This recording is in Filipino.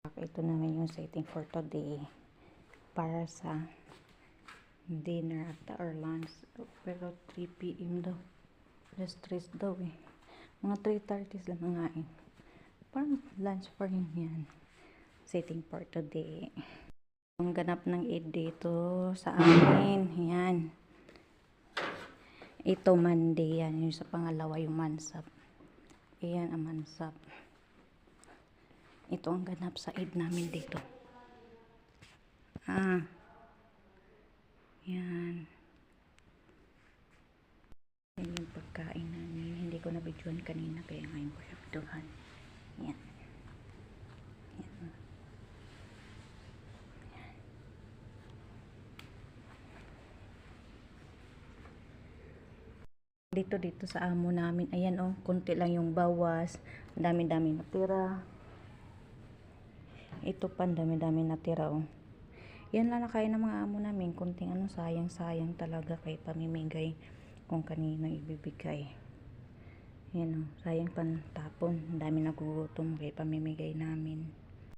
Ito naman yung setting for today para sa dinner or lunch. Pero 3 PM daw. Alas 3 daw eh. Mga 3:30 lang nga eh. Parang lunch pa rin yan. Setting for today. Ang ganap ng Eid dito sa amin. Yan. Ito Monday yan. Yung sa pangalawa yung mansap. Ayan ang mansap. Ito ang ganap sa Eid namin dito. Yan. Yan yung pagkain namin. Hindi ko na-videoan kanina kaya ngayon ko siya videohan. Yan. Yan. Dito sa amo namin. Ayan oh, konti lang yung bawas. Dami-dami natira. Ito pa, dami-dami natira oh. Yan lang nakain ng mga amo namin. Kunting ano, sayang talaga kay pamimigay kung kanino ibibigay. Yan oh, sayang pantapon. Ang dami nagugutom kay pamimigay namin.